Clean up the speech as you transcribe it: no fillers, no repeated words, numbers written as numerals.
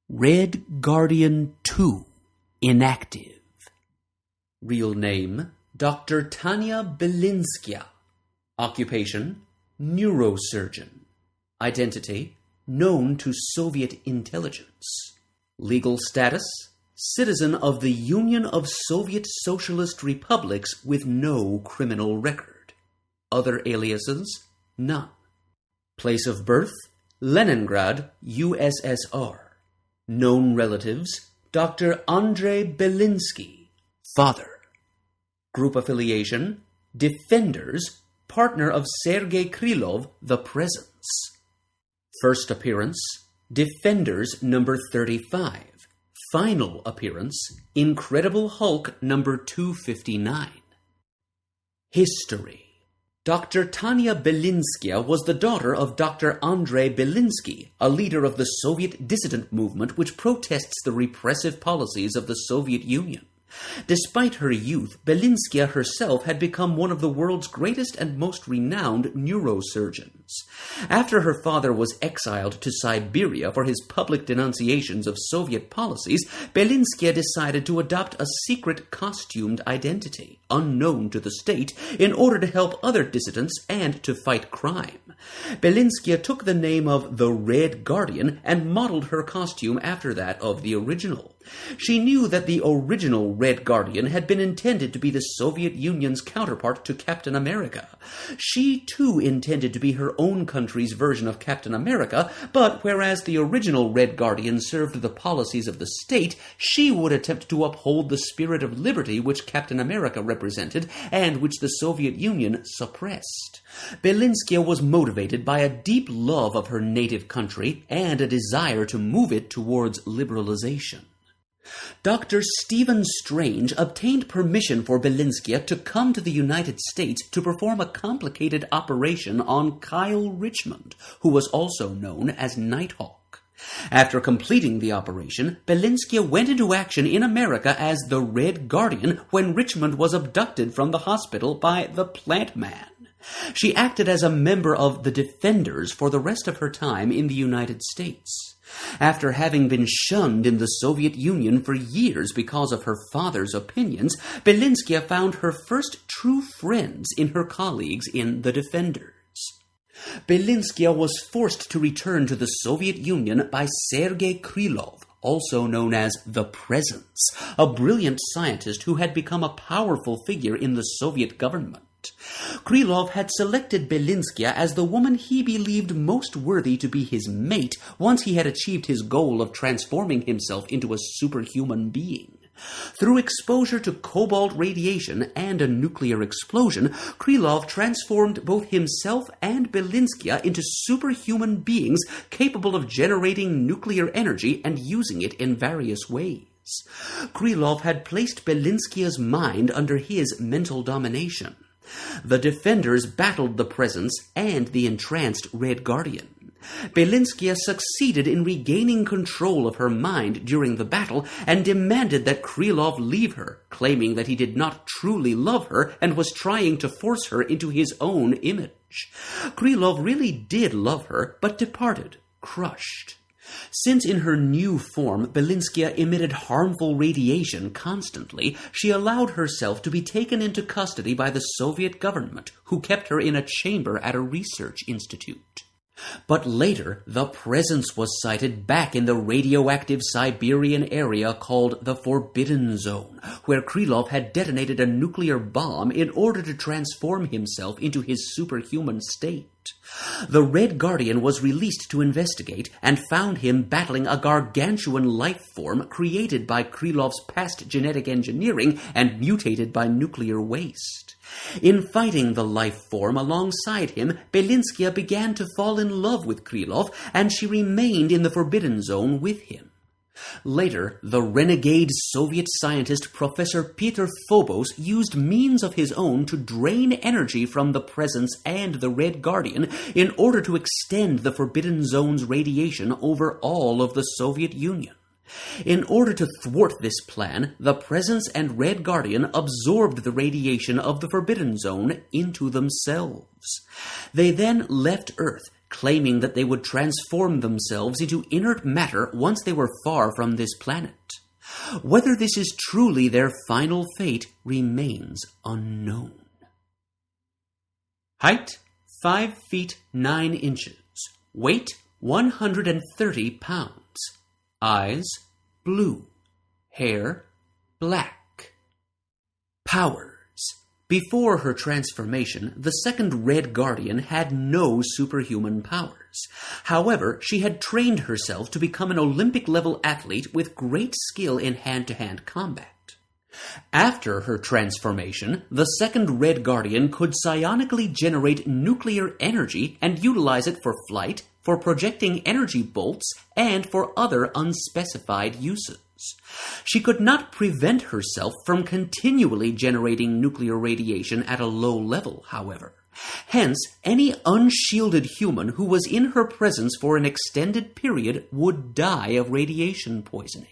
Red Guardian 2, Inactive. Real name, Dr. Tanya Belinskia. Occupation, neurosurgeon. Identity, known to Soviet intelligence. Legal status, citizen of the Union of Soviet Socialist Republics with no criminal record. Other aliases, none. Place of birth, Leningrad, USSR. Known relatives, Dr. Andrei Belinsky, father. Group affiliation, Defenders, partner of Sergei Krylov, the Presence. First appearance, Defenders number 35. Final appearance, Incredible Hulk number 259. History. Dr. Tanya Belinskia was the daughter of Dr. Andrei Belinsky, a leader of the Soviet dissident movement which protests the repressive policies of the Soviet Union. Despite her youth, Belinskia herself had become one of the world's greatest and most renowned neurosurgeons. After her father was exiled to Siberia for his public denunciations of Soviet policies, Belinskia decided to adopt a secret costumed identity, unknown to the state, in order to help other dissidents and to fight crime. Belinskia took the name of the Red Guardian and modeled her costume after that of the original. She knew that the original Red Guardian had been intended to be the Soviet Union's counterpart to Captain America. She, too, intended to be her own country's version of Captain America, but whereas the original Red Guardian served the policies of the state, she would attempt to uphold the spirit of liberty which Captain America represented and which the Soviet Union suppressed. Belinskia was motivated by a deep love of her native country and a desire to move it towards liberalization. Dr. Stephen Strange obtained permission for Belinskia to come to the United States to perform a complicated operation on Kyle Richmond, who was also known as Nighthawk. After completing the operation, Belinskia went into action in America as the Red Guardian when Richmond was abducted from the hospital by the Plant Man. She acted as a member of the Defenders for the rest of her time in the United States. After having been shunned in the Soviet Union for years because of her father's opinions, Belinskia found her first true friends in her colleagues in the Defenders. Belinskia was forced to return to the Soviet Union by Sergei Krylov, also known as the Presence, a brilliant scientist who had become a powerful figure in the Soviet government. Krylov had selected Belinskia as the woman he believed most worthy to be his mate once he had achieved his goal of transforming himself into a superhuman being. Through exposure to cobalt radiation and a nuclear explosion, Krylov transformed both himself and Belinskia into superhuman beings capable of generating nuclear energy and using it in various ways. Krylov had placed Belinskia's mind under his mental domination. The Defenders battled the Presence and the entranced Red Guardian. Belinskia succeeded in regaining control of her mind during the battle and demanded that Krylov leave her, claiming that he did not truly love her and was trying to force her into his own image. Krylov really did love her, but departed, crushed. Since in her new form Belinskia emitted harmful radiation constantly, she allowed herself to be taken into custody by the Soviet government, who kept her in a chamber at a research institute. But later, the Presence was sighted back in the radioactive Siberian area called the Forbidden Zone, where Krylov had detonated a nuclear bomb in order to transform himself into his superhuman state. The Red Guardian was released to investigate and found him battling a gargantuan life form created by Krylov's past genetic engineering and mutated by nuclear waste. In fighting the life form alongside him, Belinskia began to fall in love with Krylov, and she remained in the Forbidden Zone with him. Later, the renegade Soviet scientist Professor Peter Phobos used means of his own to drain energy from the Presence and the Red Guardian in order to extend the Forbidden Zone's radiation over all of the Soviet Union. In order to thwart this plan, the Presence and Red Guardian absorbed the radiation of the Forbidden Zone into themselves. They then left Earth, claiming that they would transform themselves into inert matter once they were far from this planet. Whether this is truly their final fate remains unknown. Height, 5 feet 9 inches. Weight, 130 pounds. Eyes, blue. Hair, black. Powers. Before her transformation, the second Red Guardian had no superhuman powers. However, she had trained herself to become an Olympic-level athlete with great skill in hand-to-hand combat. After her transformation, the second Red Guardian could psionically generate nuclear energy and utilize it for flight, for projecting energy bolts, and for other unspecified uses. She could not prevent herself from continually generating nuclear radiation at a low level, however. Hence, any unshielded human who was in her presence for an extended period would die of radiation poisoning.